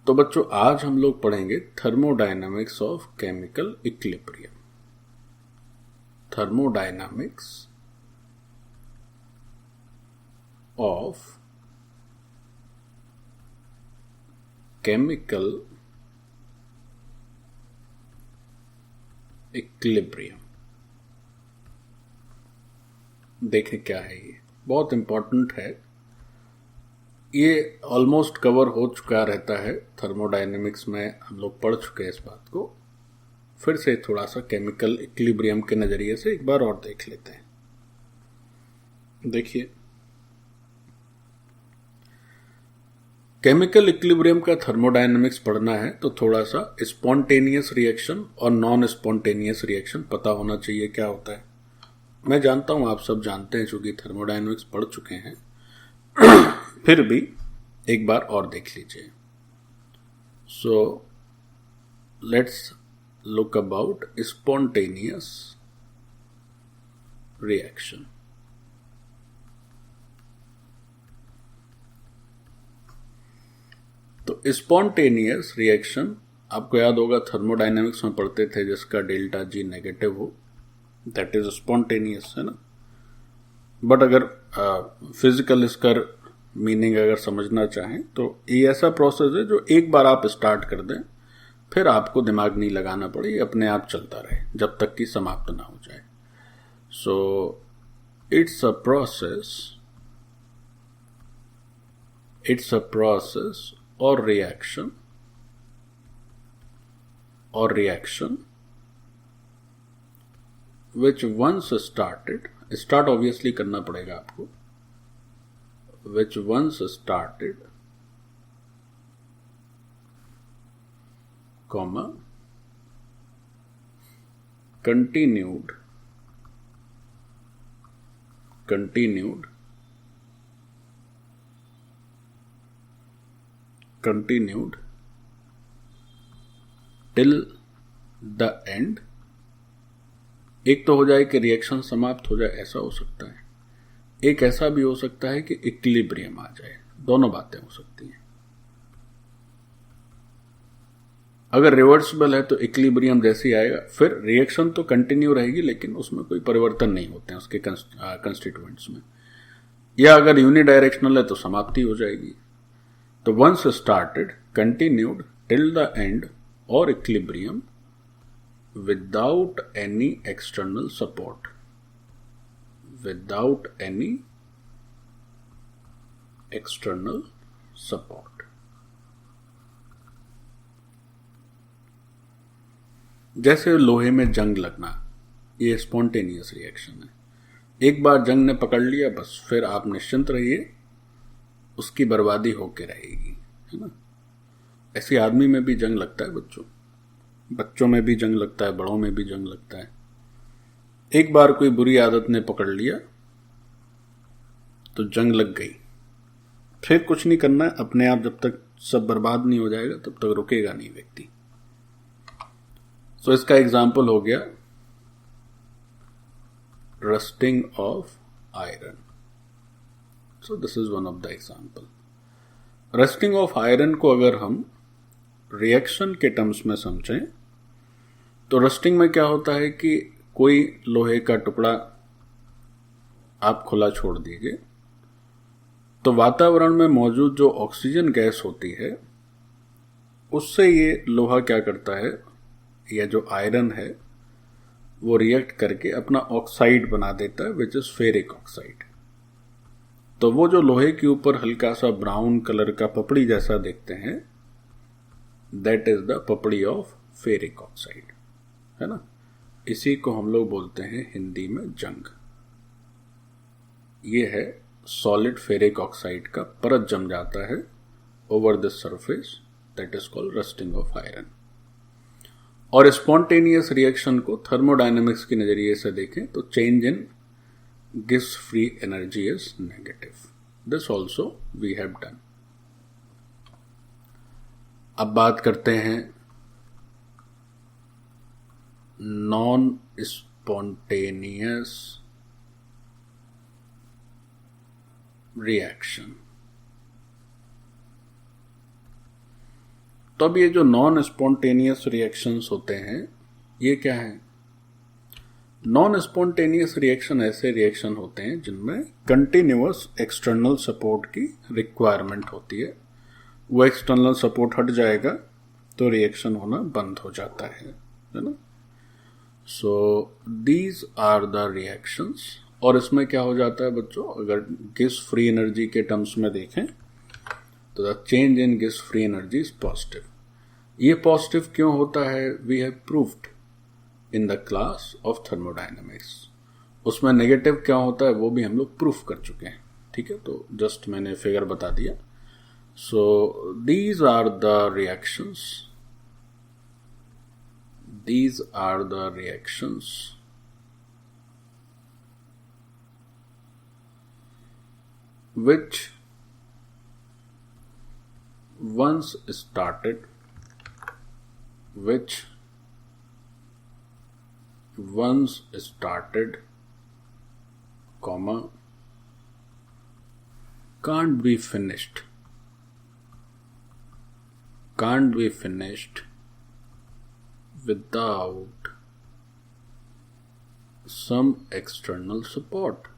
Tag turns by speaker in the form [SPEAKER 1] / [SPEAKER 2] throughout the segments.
[SPEAKER 1] तो बच्चों आज हम लोग पढ़ेंगे thermodynamics of chemical equilibrium. Thermodynamics of chemical equilibrium. देखें क्या है ये, बहुत इंपॉर्टेंट है। ये ऑलमोस्ट कवर हो चुका रहता है थर्मोडायनेमिक्स में, हम लोग पढ़ चुके हैं इस बात को। फिर से थोड़ा सा केमिकल इक्विलिब्रियम के नजरिए से एक बार और देख लेते हैं। देखिए, केमिकल इक्विलिब्रियम का थर्मोडायनेमिक्स पढ़ना है तो थोड़ा सा स्पॉन्टेनियस रिएक्शन और नॉन स्पॉन्टेनियस रिएक्शन पता होना चाहिए क्या होता है। मैं जानता हूं आप सब जानते हैं चूंकि थर्मोडायनेमिक्स पढ़ चुके हैं, फिर भी एक बार और देख लीजिए। So let's look about spontaneous reaction. तो स्पॉन्टेनियस रिएक्शन आपको याद होगा थर्मोडायनेमिक्स में पढ़ते थे, जिसका डेल्टा जी नेगेटिव हो, दैट इज स्पॉन्टेनियस, है ना। बट अगर फिजिकल इसका मीनिंग अगर समझना चाहें तो ये ऐसा प्रोसेस है जो एक बार आप स्टार्ट कर दें, फिर आपको दिमाग नहीं लगाना पड़े, ये अपने आप चलता रहे जब तक कि समाप्त ना हो जाए। सो इट्स अ प्रोसेस और reaction which once started, start obviously करना पड़ेगा आपको, which once started, comma, continued till the end। एक तो हो जाए कि रिएक्शन समाप्त हो जाए, ऐसा हो सकता है। एक ऐसा भी हो सकता है कि इक्विलिब्रियम आ जाए, दोनों बातें हो सकती हैं। अगर रिवर्सिबल है तो इक्विलिब्रियम जैसे ही आएगा, फिर रिएक्शन तो कंटिन्यू रहेगी लेकिन उसमें कोई परिवर्तन नहीं होते हैं उसके कंस्टिट्यूएंट्स में। या अगर यूनिडायरेक्शनल है तो समाप्ति हो जाएगी। तो once started, continued till the end और equilibrium without any external support, जैसे लोहे में जंग लगना, ये स्पॉन्टेनियस रिएक्शन है। एक बार जंग ने पकड़ लिया, बस फिर आप निश्चिंत रहिए, उसकी बर्बादी होके रहेगी, है ना। ऐसे आदमी में भी जंग लगता है, बच्चों में भी जंग लगता है, बड़ों में भी जंग लगता है। एक बार कोई बुरी आदत ने पकड़ लिया तो जंग लग गई, फिर कुछ नहीं करना है, अपने आप जब तक सब बर्बाद नहीं हो जाएगा तब तक रुकेगा नहीं व्यक्ति। सो इसका एग्जाम्पल हो गया rusting of iron. So this is one of the example. Rusting of iron को अगर हम रिएक्शन के टर्म्स में समझें तो रस्टिंग में क्या होता है कि कोई लोहे का टुकड़ा आप खुला छोड़ दीजिए तो वातावरण में मौजूद जो ऑक्सीजन गैस होती है उससे ये लोहा क्या करता है, या जो आयरन है वो रिएक्ट करके अपना ऑक्साइड बना देता है, विच इज फेरिक ऑक्साइड। तो वो जो लोहे के ऊपर हल्का सा ब्राउन कलर का पपड़ी जैसा देखते हैं, दैट इज द पपड़ी ऑफ फेरिक ऑक्साइड, है ना। इसी को हम लोग बोलते हैं हिंदी में जंग। ये है सॉलिड फेरिक ऑक्साइड का परत जम जाता है over the surface, that is called rusting of iron. और स्पॉन्टेनियस रिएक्शन को थर्मोडायनेमिक्स के नजरिए से देखें तो चेंज इन गिव्स free energy is negative. This also we have done. अब बात करते हैं नॉन स्पॉन्टेनियस रिएक्शन। तो अब ये जो नॉन स्पॉन्टेनियस रिएक्शंस होते हैं ये क्या है? नॉन स्पॉन्टेनियस रिएक्शन ऐसे रिएक्शन होते हैं जिनमें कंटिन्यूअस एक्सटर्नल सपोर्ट की रिक्वायरमेंट होती है। वो एक्सटर्नल सपोर्ट हट जाएगा तो रिएक्शन होना बंद हो जाता है ना। So these are the reactions. और इसमें क्या हो जाता है बच्चों, अगर गिब्स फ्री एनर्जी के टर्म्स में देखें तो the change in Gibbs free energy is positive. ये पॉजिटिव क्यों होता है? We have proved in the class of thermodynamics. उसमें नेगेटिव क्या होता है वो भी हम लोग प्रूफ कर चुके हैं, ठीक है। तो जस्ट मैंने फिगर बता दिया। So these are the reactions, these are the reactions which once started comma can't be finished without some external support.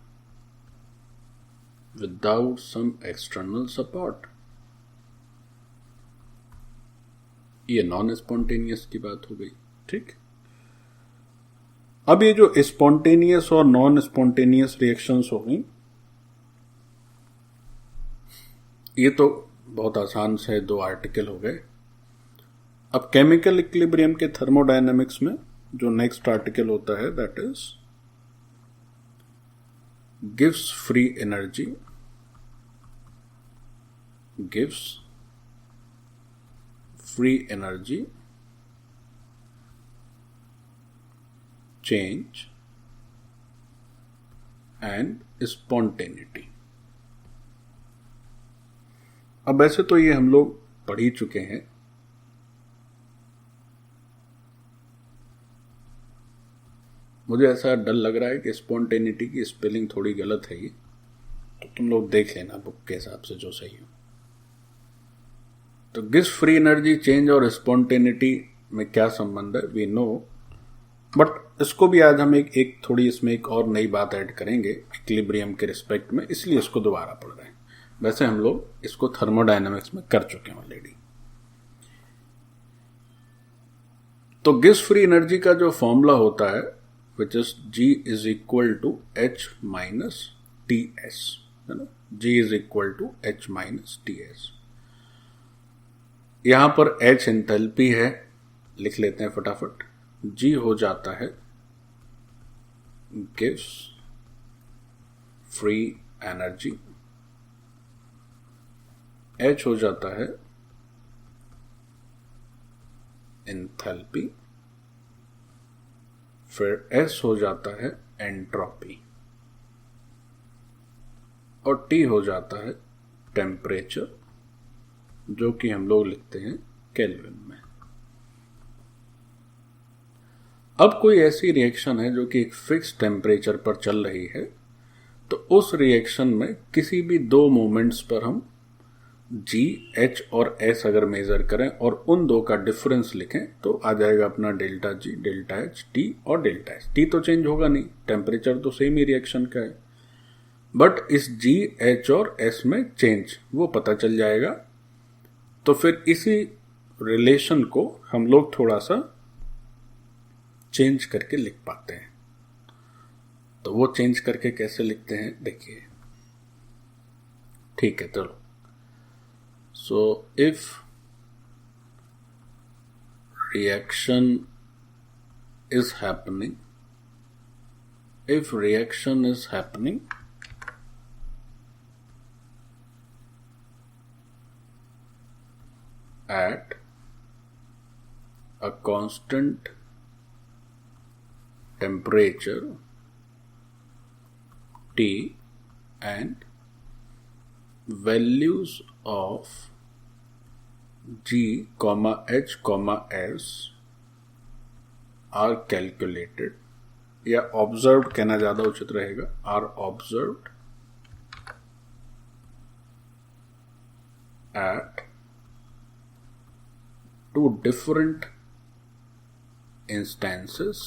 [SPEAKER 1] ये नॉन स्पॉन्टेनियस की बात हो गई, ठीक। अब ये जो स्पॉन्टेनियस और नॉन स्पॉन्टेनियस रिएक्शंस हो गई, ये तो बहुत आसान से दो आर्टिकल हो गए। अब केमिकल इक्विलिब्रियम के थर्मोडायनेमिक्स में जो नेक्स्ट आर्टिकल होता है that is gives free energy change and spontaneity. अब ऐसे तो ये हम लोग पढ़ ही चुके हैं, मुझे ऐसा डर लग रहा है कि स्पॉन्टेनिटी की स्पेलिंग थोड़ी गलत है ये, तो तुम लोग देख लेना बुक के हिसाब से जो सही हो। तो गिव्स फ्री एनर्जी चेंज और स्पॉन्टेनिटी में क्या संबंध है वी नो, बट इसको भी आज हम एक थोड़ी इसमें एक और नई बात ऐड करेंगे इक्विलिब्रियम के रिस्पेक्ट में, इसलिए इसको दोबारा पढ़ रहे हैं। वैसे हम लोग इसको थर्मोडायनेमिक्स में कर चुके हैं ऑलरेडी। तो गिव्स फ्री एनर्जी का जो फॉर्मूला होता है which is G is equal to H minus Ts, है ना। G is equal to H minus Ts। यहां पर H एंथैल्पी है, लिख लेते हैं फटाफट। G हो जाता है gives free energy, H हो जाता है एंथैल्पी, फिर S हो जाता है एंट्रोपी, और T हो जाता है टेम्परेचर, जो कि हम लोग लिखते हैं केल्विन में। अब कोई ऐसी रिएक्शन है जो कि एक फिक्स टेम्परेचर पर चल रही है, तो उस रिएक्शन में किसी भी दो मोमेंट्स पर हम G, H और S अगर मेजर करें और उन दो का डिफरेंस लिखें तो आ जाएगा अपना delta G, delta H, T और डेल्टा S। T तो चेंज होगा नहीं, टेम्परेचर तो सेम ही रिएक्शन का है, बट इस G, H और S में चेंज वो पता चल जाएगा। तो फिर इसी रिलेशन को हम लोग थोड़ा सा चेंज करके लिख पाते हैं। तो वो चेंज करके कैसे लिखते हैं देखिए, ठीक है चलो। So if reaction is happening at a constant temperature T and values of G, H, S are calculated, या observed कहना ज्यादा उचित रहेगा, are observed at two different instances,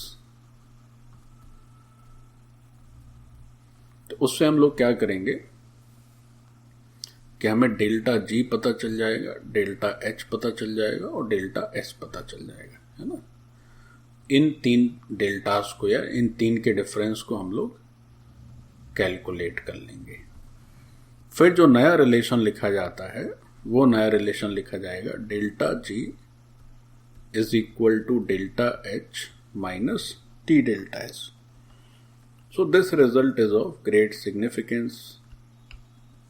[SPEAKER 1] तो उससे हम लोग क्या करेंगे कि हमें डेल्टा जी पता चल जाएगा, डेल्टा एच पता चल जाएगा और डेल्टा एस पता चल जाएगा, है ना। इन तीन डेल्टास को या इन तीन के डिफरेंस को हम लोग कैलकुलेट कर लेंगे। फिर जो नया रिलेशन लिखा जाता है वो नया रिलेशन लिखा जाएगा delta G is equal to delta H minus T delta S. So this result is of great significance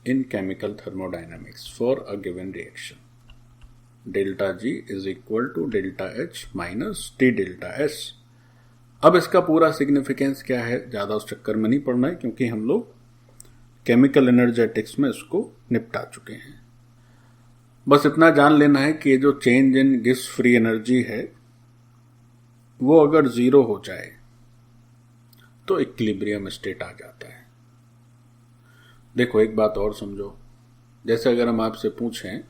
[SPEAKER 1] in chemical thermodynamics for a given reaction. Delta G is equal to delta H minus T delta S. अब इसका पूरा significance क्या है ज़्यादा उस चक्कर में नहीं पड़ना है, क्योंकि हम लोग केमिकल एनर्जेटिक्स में इसको निपटा चुके हैं। बस इतना जान लेना है कि जो change in Gibbs free energy है वो अगर जीरो हो जाए तो इक्विलिब्रियम स्टेट आ जाता है। देखो एक बात और समझो, जैसे अगर हम आपसे पूछें,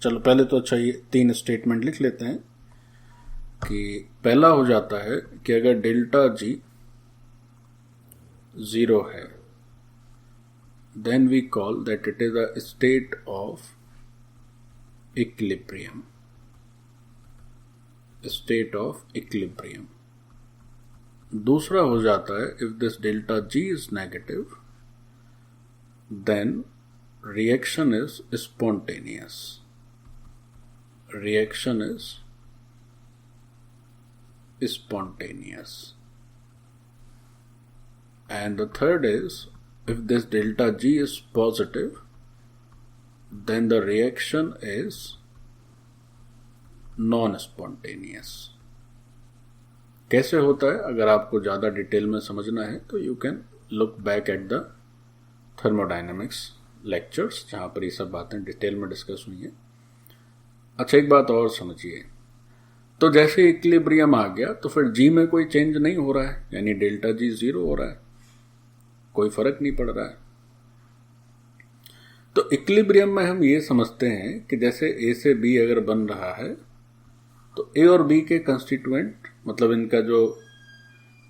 [SPEAKER 1] चलो पहले तो अच्छा ये तीन स्टेटमेंट लिख लेते हैं कि पहला हो जाता है कि अगर डेल्टा जी जीरो है then we call that it is a state of equilibrium, state of equilibrium. दूसरा हो जाता है if this delta G is negative then reaction is spontaneous, reaction is spontaneous. And the third is if this delta G is positive then the reaction is non-spontaneous. कैसे होता है अगर आपको ज़्यादा डिटेल में समझना है तो you can look back at the thermodynamics lectures जहाँ पर ये सब बातें डिटेल में डिस्कस हुई हैं। अच्छा एक बात और समझिए, तो जैसे इक्विलिब्रियम आ गया तो फिर जी में कोई चेंज नहीं हो रहा है, यानी डेल्टा जी जीरो हो रहा है, कोई फर्क नहीं पड़ रहा है। तो इक्विलिब्रियम में हम ये समझते हैं कि जैसे ए से बी अगर बन रहा है तो ए और बी के कंस्टिट्यूएंट मतलब इनका जो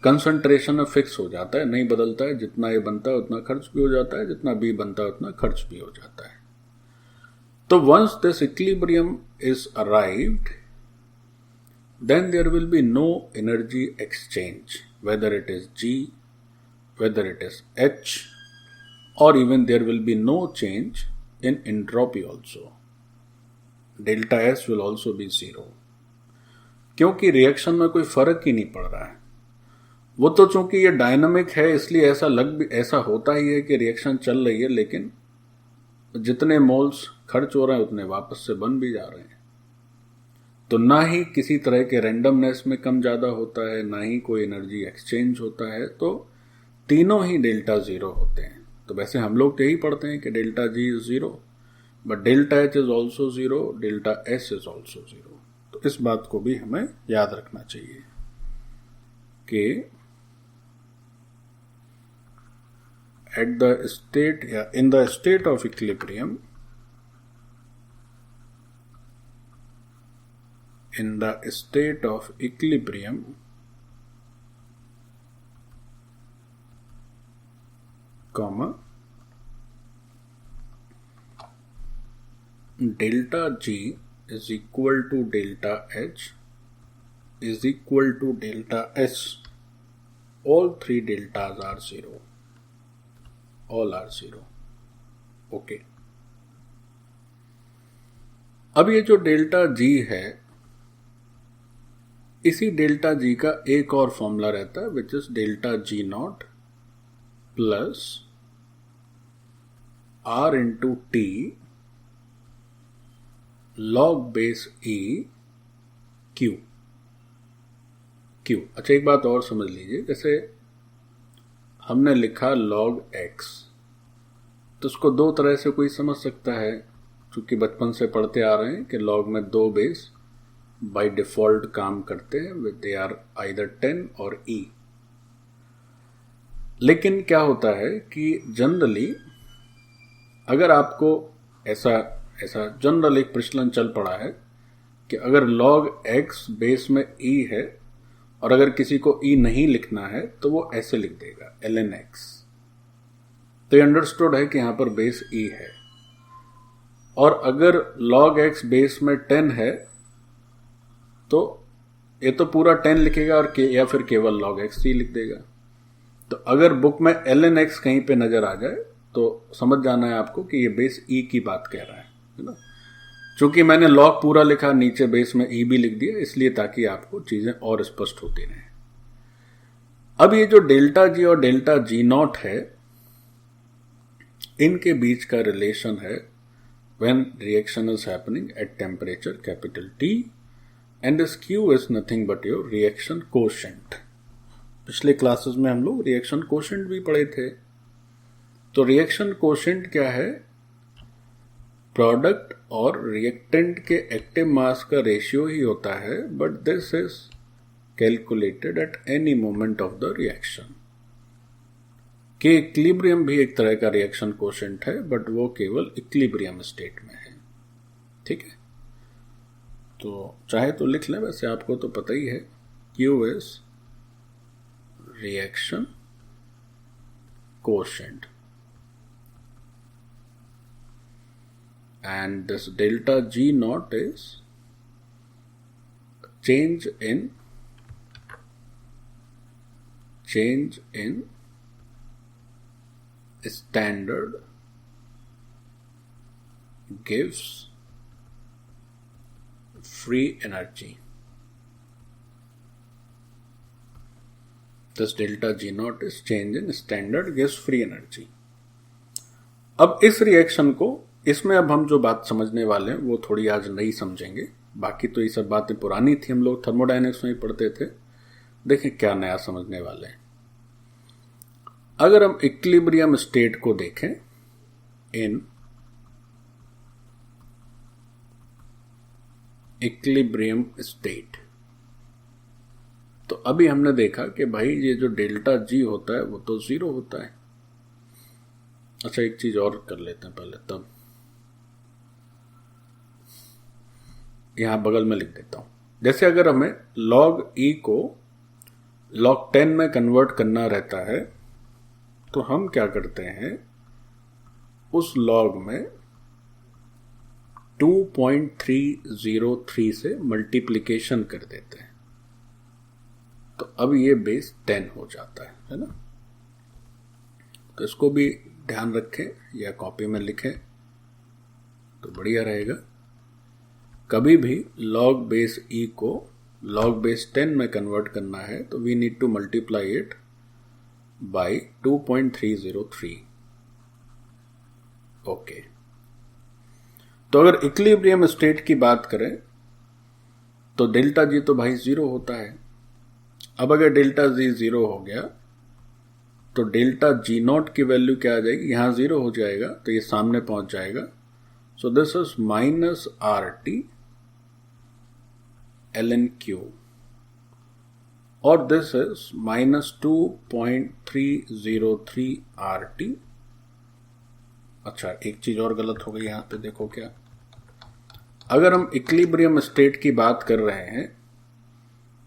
[SPEAKER 1] कंसंट्रेशन है फिक्स हो जाता है, नहीं बदलता है। जितना ए बनता है उतना खर्च भी हो जाता है, जितना बी बनता है उतना खर्च भी हो जाता है। तो once this equilibrium is arrived then there will be no energy exchange, whether it is G, whether it is H, or even there will be no change in entropy also. Delta S will also be zero. क्योंकि reaction में कोई फर्क ही नहीं पड़ रहा है। वो तो चूंकि ये डायनामिक है इसलिए ऐसा होता ही है कि रिएक्शन चल रही है, लेकिन जितने मोल्स खर्च हो रहे हैं उतने वापस से बन भी जा रहे हैं। तो ना ही किसी तरह के रैंडमनेस में कम ज़्यादा होता है, ना ही कोई एनर्जी एक्सचेंज होता है, तो तीनों ही डेल्टा ज़ीरो होते हैं। तो वैसे हम लोग तो यही पढ़ते हैं कि delta G is zero, but delta H is also zero, delta S is also zero. तो इस बात को भी हमें याद रखना चाहिए कि एट द स्टेट या in the state of equilibrium, in the state of equilibrium, comma, delta G is equal to delta H is equal to delta S. All three deltas are zero. All are zero. Okay. अब ये जो delta G है, इसी delta G का एक और formula रहता है which is delta G naught plus R into T log base e Q. अच्छा एक बात और समझ लीजिए, जैसे हमने लिखा लॉग एक्स, तो उसको दो तरह से कोई समझ सकता है, क्योंकि बचपन से पढ़ते आ रहे हैं कि लॉग में दो बेस बाय डिफॉल्ट काम करते हैं, दे आर आइदर 10 और e। लेकिन क्या होता है कि जनरली अगर आपको ऐसा जनरल एक प्रचलन चल पड़ा है कि अगर log x बेस में e है और अगर किसी को e नहीं लिखना है तो वो ऐसे लिख देगा ln x। तो ये अंडरस्टूड है कि यहां पर बेस e है। और अगर log x बेस में 10 है तो ये तो पूरा 10 लिखेगा और या फिर केवल log x ही लिख देगा। तो अगर बुक में ln x कहीं पे नजर आ जाए तो समझ जाना है आपको कि ये बेस e की बात कह रहा है ना। चूंकि मैंने log पूरा लिखा, नीचे बेस में e भी लिख दिया, इसलिए ताकि आपको चीजें और स्पष्ट होती रहें। अब ये जो डेल्टा जी और डेल्टा जी नॉट है, इनके बीच का रिलेशन है when reaction is happening at temperature capital T and this Q is nothing but your reaction quotient। पिछले क्लासेस में हम लोग रिएक्शन कोशेंट भी पढ़े थे। तो रिएक्शन कोशेंट क्या है? प्रोडक्ट और रिएक्टेंट के एक्टिव मास का रेशियो ही होता है, but this is calculated at any moment of the reaction. के इक्विलिब्रियम भी एक तरह का रिएक्शन कोशेंट है, बट वो केवल इक्विलिब्रियम स्टेट में है। ठीक है, तो चाहे तो लिख लें, वैसे आपको तो पता ही है Q is reaction quotient and this delta G naught is change in standard gives free energy। this delta G naught is change in standard gives free energy। अब इस रिएक्शन को, इसमें अब हम जो बात समझने वाले हैं वो थोड़ी आज नई समझेंगे। बाकी तो ये सब बातें पुरानी थी, हम लोग थर्मोडायनेमिक्स में ही पढ़ते थे। देखें क्या नया समझने वाले हैं। अगर हम इक्विलिब्रियम स्टेट को देखें, इन इक्विलिब्रियम स्टेट, तो अभी हमने देखा कि भाई ये जो डेल्टा जी होता है वो तो 0 होता है। अच्छा, एक चीज और कर लेते हैं पहले, तब यहां बगल में लिख देता हूं। जैसे अगर हमें log e को log 10 में कन्वर्ट करना रहता है तो हम क्या करते हैं, उस log में 2.303 से मल्टीप्लिकेशन कर देते हैं, तो अब ये बेस 10 हो जाता है ना। तो इसको भी ध्यान रखें या कॉपी में लिखें तो बढ़िया रहेगा। कभी भी log बेस e को log बेस 10 में कन्वर्ट करना है तो we need to multiply it by 2.303। Okay, तो अगर इक्विलिब्रियम स्टेट की बात करें तो डेल्टा जी तो भाई 0 होता है। अब अगर डेल्टा जी 0 हो गया तो डेल्टा जी नॉट की वैल्यू क्या आ जाएगी, यहां 0 हो जाएगा तो ये सामने पहुंच जाएगा। So this is minus RT ln Q और दिस इज माइनस 2.303 RT। अच्छा, एक चीज और गलत हो गई यहां पे, देखो क्या। अगर हम इक्विलिब्रियम स्टेट की बात कर रहे हैं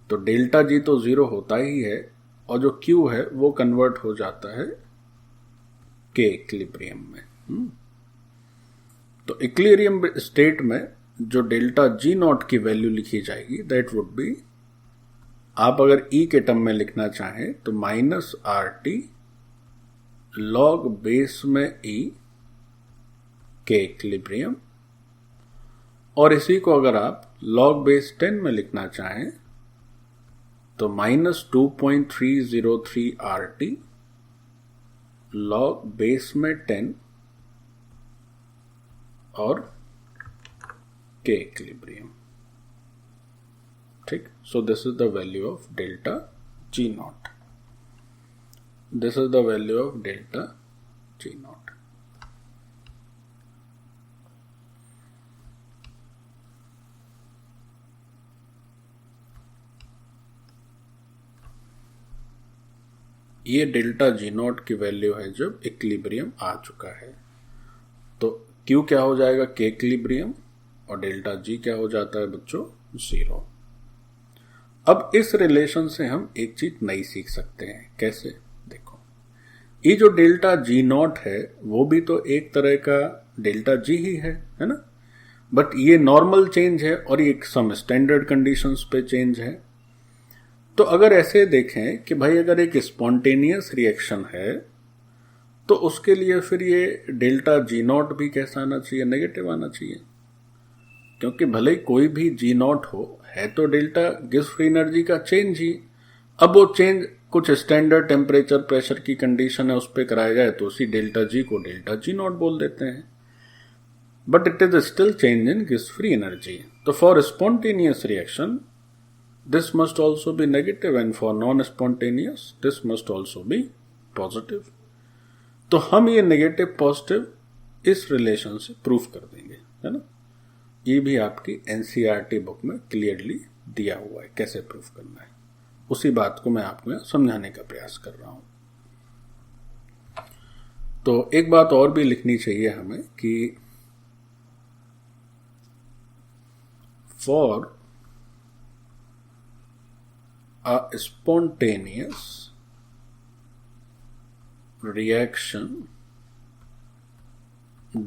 [SPEAKER 1] तो डेल्टा जी तो 0 होता ही है और जो Q है वो कन्वर्ट हो जाता है के इक्विलिब्रियम में। तो इक्विलिब्रियम स्टेट में जो डेल्टा जी नॉट की वैल्यू लिखी जाएगी दैट वुड बी, आप अगर E के टर्म में लिखना चाहें तो माइनस RT log बेस में E के इक्विलिब्रियम, और इसी को अगर आप log बेस 10 में लिखना चाहें तो माइनस 2.303 RT log बेस में 10 और के इक्विलिब्रियम। ठीक, so this is the value of delta G not. This is the value of delta G not. ये डेल्टा जी नॉट की वैल्यू है जब इक्विलिब्रियम आ चुका है। तो Q क्या हो जाएगा, के इक्विलिब्रियम, और डेल्टा जी क्या हो जाता है बच्चों, 0। अब इस रिलेशन से हम एक चीज नई सीख सकते हैं। कैसे? देखो, ये जो डेल्टा जी नॉट है वो भी तो एक तरह का डेल्टा जी ही है ना, बट ये नॉर्मल चेंज है और ये सम स्टैंडर्ड कंडीशंस पे चेंज है। तो अगर ऐसे देखें कि भाई अगर एक स्पॉन्टेनियस रिएक्शन है तो उसके लिए फिर ये डेल्टा जी नॉट भी कैसा आना चाहिए, नेगेटिव आना चाहिए, क्योंकि भले ही कोई भी जी नॉट हो, है तो डेल्टा गैस फ्री एनर्जी का चेंज ही। अब वो चेंज कुछ स्टैंडर्ड टेम्परेचर प्रेशर की कंडीशन है उस पर कराया जाए तो उसी डेल्टा जी को डेल्टा जी नॉट बोल देते हैं, but it is still change in gas free energy. तो for spontaneous reaction this must also be negative and for non-spontaneous this must also be positive। तो हम ये नेगेटिव पॉजिटिव इस relation से proof कर देंगे, है ना। ये भी आपकी एनसीईआरटी बुक में क्लियरली दिया हुआ है कैसे प्रूफ करना है। उसी बात को मैं आपको समझाने का प्रयास कर रहा हूं। तो एक बात और भी लिखनी चाहिए हमें कि for a spontaneous reaction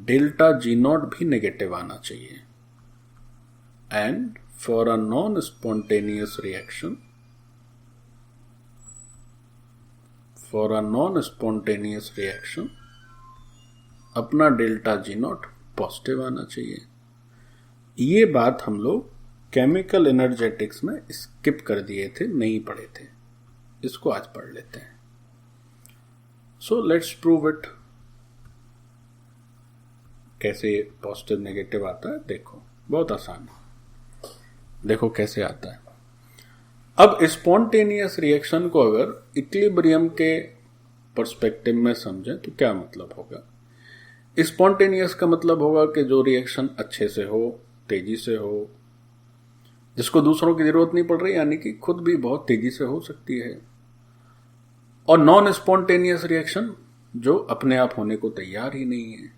[SPEAKER 1] delta G not भी नेगेटिव आना चाहिए, and for a non spontaneous reaction अपना डेल्टा जी नॉट पॉजिटिव आना चाहिए। ये बात हम लोग केमिकल एनर्जेटिक्स में स्किप कर दिए थे, नहीं पढ़े थे, इसको आज पढ़ लेते हैं। So let's prove it. कैसे पॉजिटिव नेगेटिव आता है, देखो बहुत आसान है। देखो कैसे आता है। अब स्पॉन्टेनियस रिएक्शन को अगर इक्विलिब्रियम के पर्सपेक्टिव में समझें तो क्या मतलब होगा। स्पॉन्टेनियस का मतलब होगा कि जो रिएक्शन अच्छे से हो, तेजी से हो, जिसको दूसरों की जरूरत नहीं पड़ रही, यानी कि खुद भी बहुत तेजी से हो सकती है। और नॉन स्पॉन्टेनियस रिएक्शन जो अपने आप होने को तैयार ही नहीं है।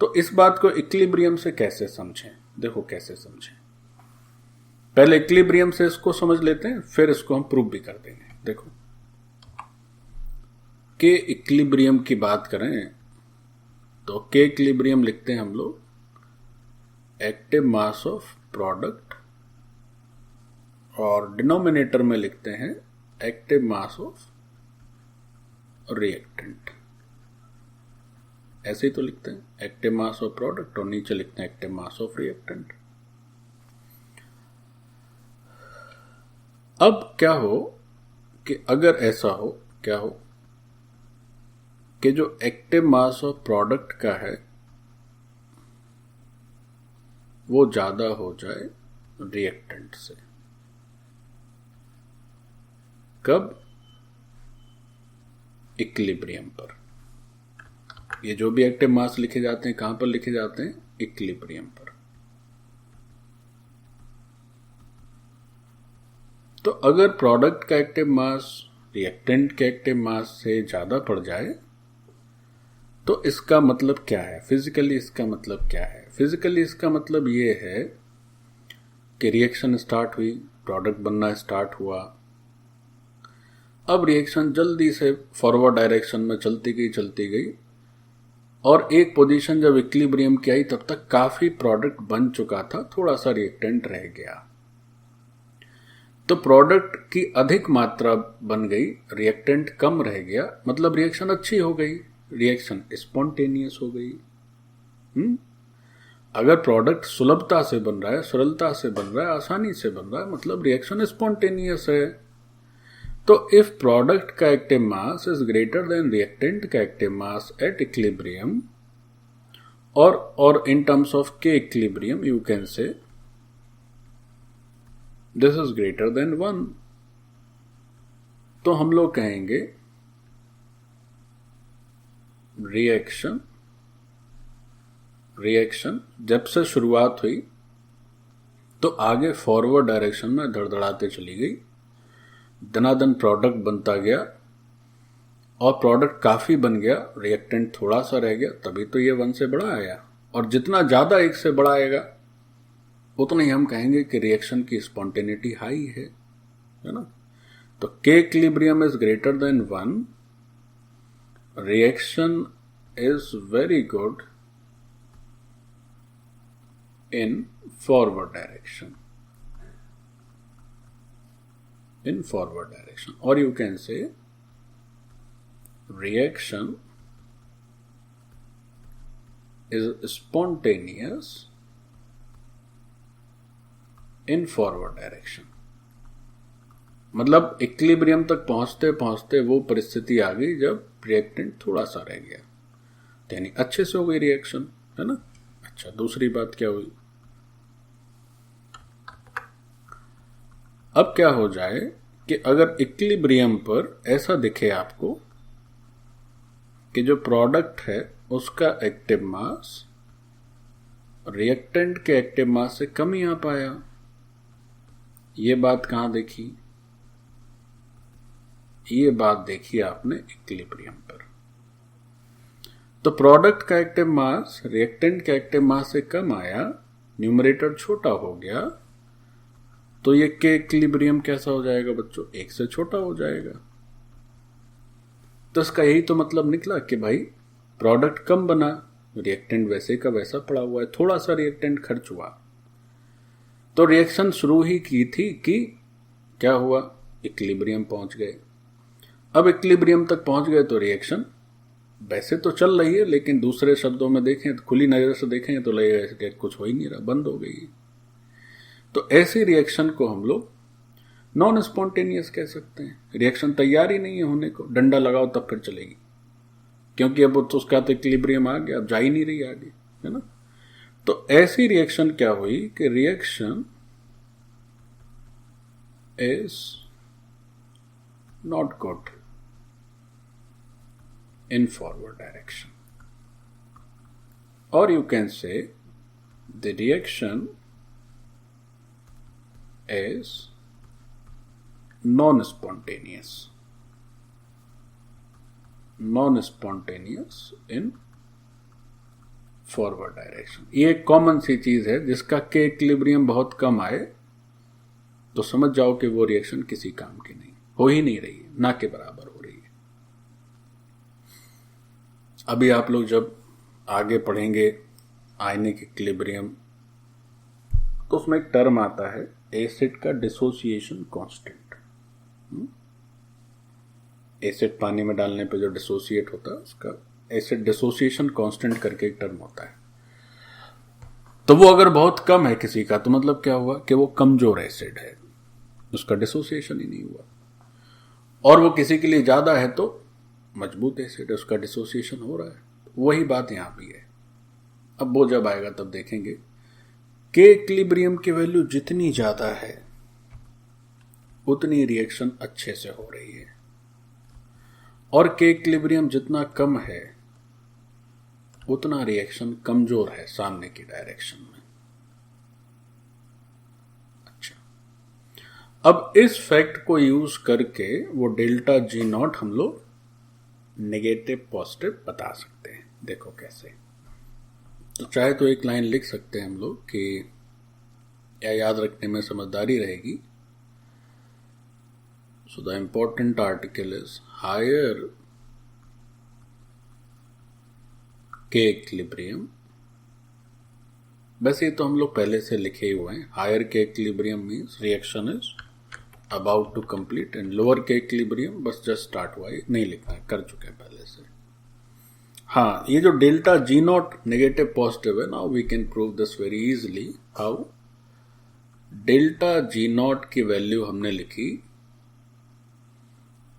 [SPEAKER 1] तो इस बात को इक्विलिब्रियम से कैसे समझें, देखो कैसे समझें। पहले इक्विलिब्रियम से इसको समझ लेते हैं, फिर इसको हम प्रूव भी कर देंगे। देखो के इक्विलिब्रियम की बात करें तो के इक्विलिब्रियम लिखते हैं हम लोग एक्टिव मास ऑफ प्रोडक्ट, और डिनोमिनेटर में लिखते हैं एक्टिव मास ऑफ रिएक्टेंट। ऐसे ही तो लिखते हैं एक्टिव मास ऑफ प्रोडक्ट और नीचे लिखते हैं एक्टिव मास ऑफ रिएक्टेंट। अब क्या हो कि अगर ऐसा हो, क्या हो कि जो एक्टिव मास ऑफ प्रोडक्ट का है वो ज्यादा हो जाए रिएक्टेंट से। कब? इक्विलिब्रियम पर। ये जो भी एक्टिव मास लिखे जाते हैं कहां पर लिखे जाते हैं, इक्विलिब्रियम पर। तो अगर प्रोडक्ट का एक्टिव मास रिएक्टेंट के एक्टिव मास से ज्यादा पड़ जाए तो इसका मतलब क्या है, फिजिकली इसका मतलब क्या है। फिजिकली इसका मतलब ये है कि रिएक्शन स्टार्ट हुई, प्रोडक्ट बनना स्टार्ट हुआ। अब रिएक्शन जल्दी से फॉरवर्ड डायरेक्शन में चलती गई और एक पोजीशन जब इक्विलिब्रियम की आई तब तक काफी प्रोडक्ट बन चुका था, थोड़ा सा रिएक्टेंट रह गया। तो प्रोडक्ट की अधिक मात्रा बन गई, रिएक्टेंट कम रह गया, मतलब रिएक्शन अच्छी हो गई, रिएक्शन स्पॉन्टेनियस हो गई। अगर प्रोडक्ट सुलभता से बन रहा है, सरलता से बन रहा है, आसानी से बन रहा है, मतलब रिएक्शन स्पॉन्टेनियस है। तो इफ प्रोडक्ट का active mass is greater then reactant का एक्टिव मास एट इक्विलिब्रियम, और इन टर्म्स ऑफ के इक्विलिब्रियम यू कैन से दिस इज ग्रेटर देन 1, तो हम लोग कहेंगे रिएक्शन जब से शुरुआत हुई तो आगे फॉरवर्ड डायरेक्शन में धड़धड़ाते चली गई, दनादन प्रोडक्ट बनता गया और प्रोडक्ट काफी बन गया, रिएक्टेंट थोड़ा सा रह गया, तभी तो ये 1 से बड़ा आया। और जितना ज्यादा 1 से बड़ा आएगा उतना ही हम कहेंगे कि रिएक्शन की स्पॉन्टेनिटी हाई है ना। तो के equilibrium is greater than 1, reaction is very good in forward direction, or you can say reaction is spontaneous in forward direction। मतलब इक्विलिब्रियम तक पहुंचते पहुंचते वो परिस्थिति आ गई जब रिएक्टेंट थोड़ा सा रह गया, यानी अच्छे से हो गई रिएक्शन, है ना। अच्छा, दूसरी बात क्या हुई, अब क्या हो जाए कि अगर इक्विलिब्रियम पर ऐसा दिखे आपको कि जो प्रोडक्ट है उसका एक्टिव मास रिएक्टेंट के एक्टिव मास से कम ही आ पाया, ये बात कहां देखी, ये बात देखी आपने इक्विलिब्रियम पर। तो प्रोडक्ट का एक्टिव मास रिएक्टेंट के एक्टिव मास से कम आया, न्यूमरेटर छोटा हो गया, तो ये के इक्विलिब्रियम कैसा हो जाएगा बच्चों, 1 से छोटा हो जाएगा। तो इसका यही तो मतलब निकला कि भाई प्रोडक्ट कम बना, रिएक्टेंट वैसे का वैसा पड़ा हुआ है, थोड़ा सा रिएक्टेंट खर्च हुआ। तो रिएक्शन शुरू ही की थी कि क्या हुआ, इक्विलिब्रियम पहुंच गए। अब इक्विलिब्रियम तक पहुंच गए तो रिएक्शन वैसे तो चल रही है, लेकिन दूसरे शब्दों में देखें तो खुली नजर से देखें तो लगेगा कि कुछ हो ही नहीं रहा, बंद हो गई। तो ऐसी रिएक्शन को हम लोग नॉन स्पॉन्टेनियस कह सकते हैं। रिएक्शन तैयार ही नहीं है होने को, डंडा लगाओ तब फिर चलेगी, क्योंकि अब तो उसका तो इक्विलिब्रियम आ गया, अब जा ही नहीं रही आगे, है ना। तो ऐसी रिएक्शन क्या हुई कि reaction is not good in forward direction, or you can say the reaction is non-spontaneous in forward direction। ये एक कॉमन सी चीज है, जिसका के इक्विलिब्रियम बहुत कम आए तो समझ जाओ कि वो रिएक्शन किसी काम की नहीं, हो ही नहीं रही है, ना के बराबर हो रही है। अभी आप लोग जब आगे पढ़ेंगे आयनिक इक्विलिब्रियम, तो उसमें एक टर्म आता है एसिड का डिसोसिएशन कांस्टेंट। एसिड पानी में डालने पे जो डिसोसिएट होता है उसका एसिड डिसोसिएशन कांस्टेंट करके एक टर्म होता है। तो वो अगर बहुत कम है किसी का, तो मतलब क्या हुआ कि वो कमजोर एसिड है, उसका डिसोसिएशन ही नहीं हुआ। और वो किसी के लिए ज्यादा है तो मजबूत एसिड है, उसका डिसोसिएशन हो रहा है। वही बात यहां भी है। अब वो जब आएगा तब देखेंगे के इक्विलिब्रियम की वैल्यू जितनी ज्यादा है उतनी रिएक्शन अच्छे से हो रही है, और के इक्विलिब्रियम जितना कम है उतना रिएक्शन कमजोर है सामने की डायरेक्शन में। अच्छा, अब इस फैक्ट को यूज करके वो डेल्टा जी नॉट हम लोग नेगेटिव पॉजिटिव बता सकते हैं। देखो कैसे, तो चाहे तो एक लाइन लिख सकते हैं हम लोग कि या याद रखने में समझदारी रहेगी। So the important article is higher K equilibrium. बस ये तो हम लोग पहले से लिखे हुए हैं, higher K equilibrium means reaction is about to complete, and lower K equilibrium बस जस्ट स्टार्ट हुआ है, नहीं लिखना है, कर चुके हैं पहले से। हाँ, ये जो delta G naught negative positive है, now we can prove this very easily. How? Delta G naught की वैल्यू हमने लिखी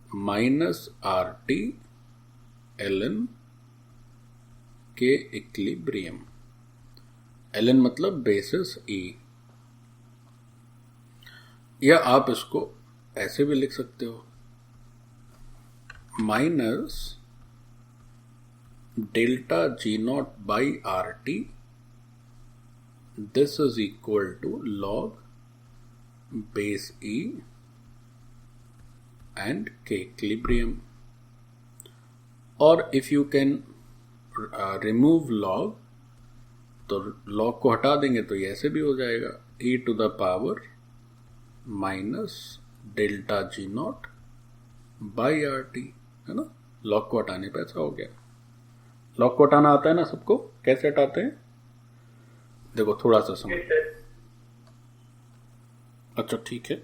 [SPEAKER 1] -RT ln K equilibrium. ln मतलब बेसिस E, या आप इसको ऐसे भी लिख सकते हो, minus delta G naught by RT, this is equal to log base E and K equilibrium, or if you can remove log, तो लॉग को हटा देंगे तो ये ऐसे भी हो जाएगा e to the power minus delta G naught by R T, है ना। लॉग को हटाने पे ऐसा हो गया। लॉग को हटाना आता है ना सबको, कैसे हटाते हैं देखो थोड़ा सा समझ। अच्छा ठीक है,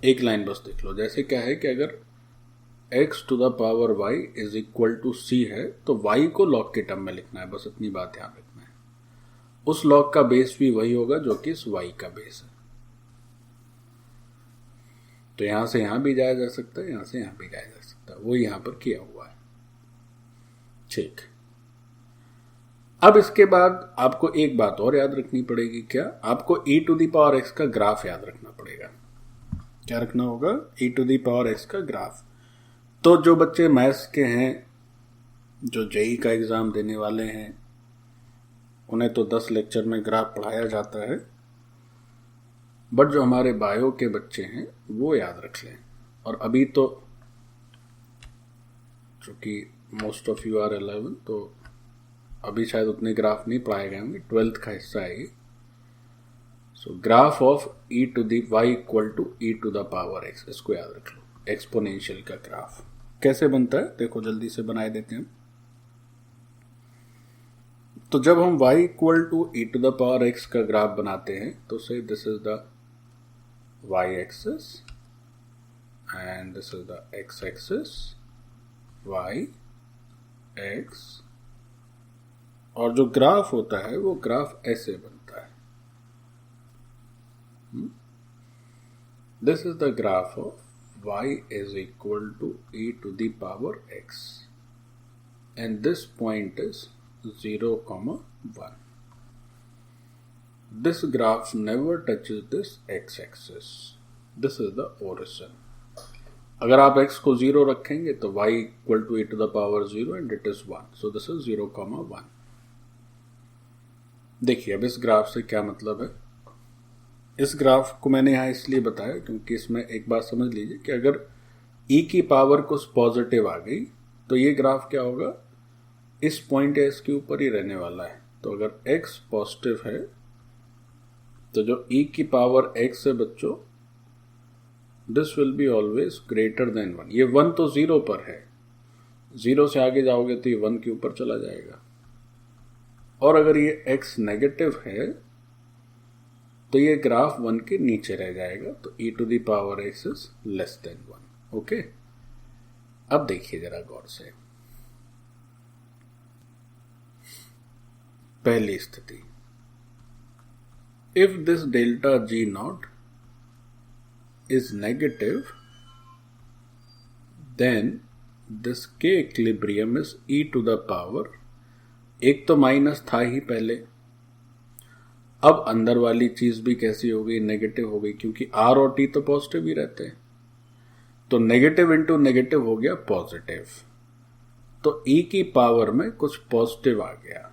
[SPEAKER 1] एक लाइन बस देख लो। जैसे क्या है कि अगर x to the power y is equal to c है तो y को लॉग के टर्म में लिखना है, बस इतनी बात ध्यान रखना है। उस लॉग का बेस भी वही होगा जो कि इस y का बेस है। तो यहां से यहां भी जाया जा सकता है, यहां से यहां भी जाया जा सकता है, वो यहां पर किया हुआ है। ठीक, अब इसके बाद आपको एक बात और याद रखनी पड़ेगी। क्या? आपको e to the power x का ग्राफ याद रखना पड़ेगा। क्या रखना होगा? e to the power x का ग्राफ। तो जो बच्चे मैथ्स के हैं, जो जेई का एग्जाम देने वाले हैं, उन्हें तो 10 लेक्चर में ग्राफ पढ़ाया जाता है, बट जो हमारे बायो के बच्चे हैं वो याद रख लें। और अभी तो चूंकि मोस्ट ऑफ यू आर 11, तो अभी शायद उतने ग्राफ नहीं पढ़ाए गए होंगे, 12th का हिस्सा है ये। So graph of e to the y equal to e to the power x, इसको याद रख लो। एक्सपोनेंशियल का ग्राफ कैसे बनता है देखो, जल्दी से बनाए देते हैं। तो जब हम y equal to e to the power x का ग्राफ बनाते हैं तो say this is the y axis and this is the x axis, y x, और जो ग्राफ होता है वो ग्राफ ऐसे बनता है। This is the graph of y is equal to e to the power x and this point is 0, 1. This graph never touches this x-axis. This is the origin. अगर आप x को 0 रखेंगे तो y equal to e to the power 0 and it is 1. So this is 0, 1. देखिए अब इस graph से क्या मतलब है। इस ग्राफ को मैंने यहाँ इसलिए बताया क्योंकि इसमें एक बात समझ लीजिए कि अगर e की पावर कुछ पॉजिटिव आ गई तो ये ग्राफ क्या होगा, इस पॉइंट या इसके ऊपर ही रहने वाला है। तो अगर x पॉजिटिव है तो जो e की पावर x है बच्चों, this will be always greater than 1। ये 1 तो 0 पर है, 0 से आगे जाओगे तो ये 1 के ऊपर चला जाएगा। और अगर ये x नेगेटिव है तो ये ग्राफ 1 के नीचे रह जाएगा। तो e to the power x is less than 1। Okay, अब देखिए जरा गौर से। पहली स्थिति, if this delta G naught is negative then this K equilibrium is e to the power, एक तो माइनस था ही पहले, अब अंदर वाली चीज भी कैसी हो गई, नेगेटिव हो गई, क्योंकि r और t तो पॉजिटिव ही रहते हैं। तो नेगेटिव इंटू नेगेटिव हो गया पॉजिटिव, तो e की पावर में कुछ पॉजिटिव आ गया।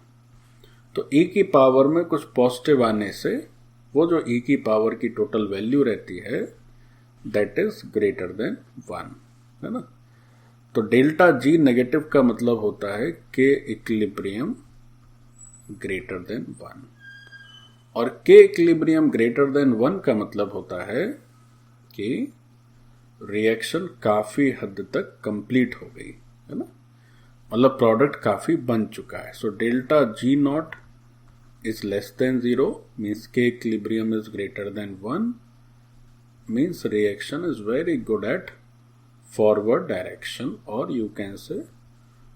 [SPEAKER 1] तो e की पावर में कुछ पॉजिटिव आने से वो जो e की पावर की टोटल वैल्यू रहती है दैट इज ग्रेटर देन 1, है ना। तो डेल्टा जी नेगेटिव का मतलब होता है के इक्विलिब्रियम ग्रेटर देन 1, और के इक्विलिब्रियम ग्रेटर देन 1 का मतलब होता है कि रिएक्शन काफी हद तक कंप्लीट हो गई, है ना, मतलब प्रोडक्ट काफी बन चुका है। So delta G naught is less than 0 means K equilibrium is greater than 1 means reaction is very good at forward direction, और you can say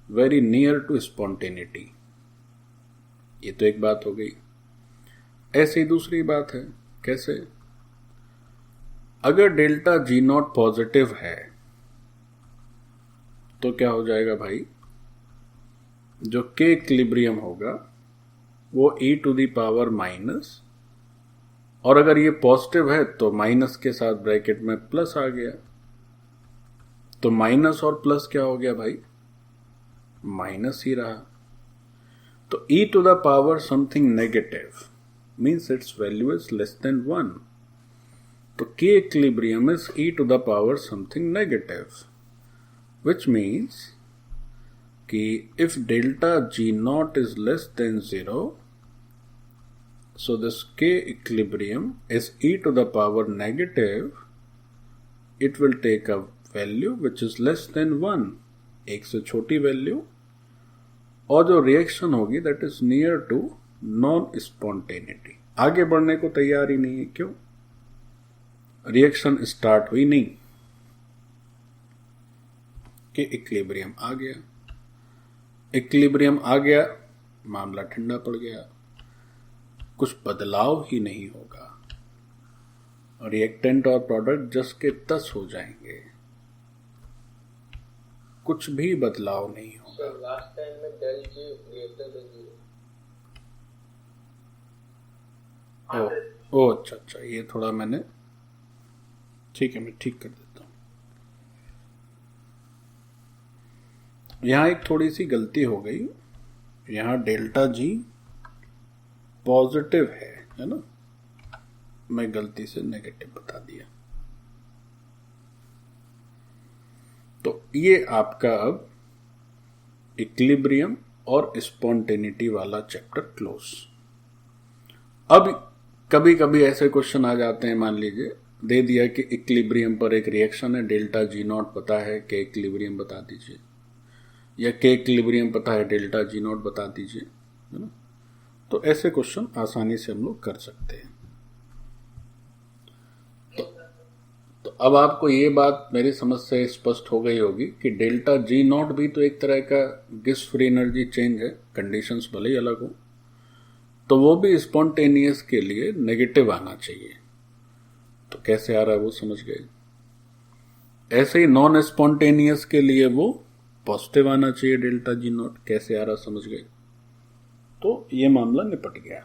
[SPEAKER 1] very near to spontaneity. ये तो एक बात हो गई। ऐसे ही दूसरी बात है, कैसे? अगर डेल्टा जी नॉट पॉजिटिव है तो क्या हो जाएगा भाई, जो के इक्विलिब्रियम होगा वो e to the power minus, और अगर ये पॉजिटिव है तो माइनस के साथ ब्रैकेट में प्लस आ गया। तो माइनस और प्लस क्या हो गया भाई, माइनस ही रहा। तो e to the power something negative means its value is less than 1. So K equilibrium is e to the power something negative, which means कि if delta G naught is less than 0, So this K equilibrium is e to the power negative. It will take a value which is less than 1, एक से छोटी value, और जो reaction होगी that is near to non spontaneity, आगे बढ़ने को तैयार ही नहीं है। क्यों? रिएक्शन स्टार्ट हुई नहीं कि इक्विलिब्रियम आ गया। इक्विलिब्रियम आ गया, मामला ठंडा पड़ गया, कुछ बदलाव ही नहीं होगा, रिएक्टेंट और प्रोडक्ट जस के तस हो जाएंगे, कुछ भी बदलाव नहीं होगा।
[SPEAKER 2] लास्ट टाइम में डेल जी रिएक्टर पे
[SPEAKER 1] ओ अच्छा, ये थोड़ा मैंने, ठीक है मैं ठीक कर देता हूं। यहां एक थोड़ी सी गलती हो गई, यहां डेल्टा जी पॉजिटिव है ना, मैं गलती से नेगेटिव बता दिया। तो ये आपका अब इक्विलिब्रियम और स्पॉन्टेनिटी वाला चैप्टर क्लोज। अब कभी कभी ऐसे क्वेश्चन आ जाते हैं, मान लीजिए दे दिया कि इक्विलिब्रियम पर एक रिएक्शन है, डेल्टा जी नॉट पता है, के इक्विलिब्रियम बता दीजिए, या के इक्विलिब्रियम पता है, डेल्टा जी नॉट बता दीजिए, है ना। तो ऐसे क्वेश्चन आसानी से हम लोग कर सकते हैं। तो अब आपको ये बात मेरी समझ से स्पष्ट हो गई होगी कि डेल्टा जी नॉट भी तो एक तरह का गैस फ्री एनर्जी चेंज है, कंडीशंस भले ही अलग हो, तो वो भी स्पॉन्टेनियस के लिए नेगेटिव आना चाहिए। तो कैसे आ रहा है वो समझ गए। ऐसे ही नॉन स्पॉन्टेनियस के लिए वो पॉजिटिव आना चाहिए डेल्टा जी नॉट, कैसे आ रहा समझ गए। तो ये मामला निपट गया।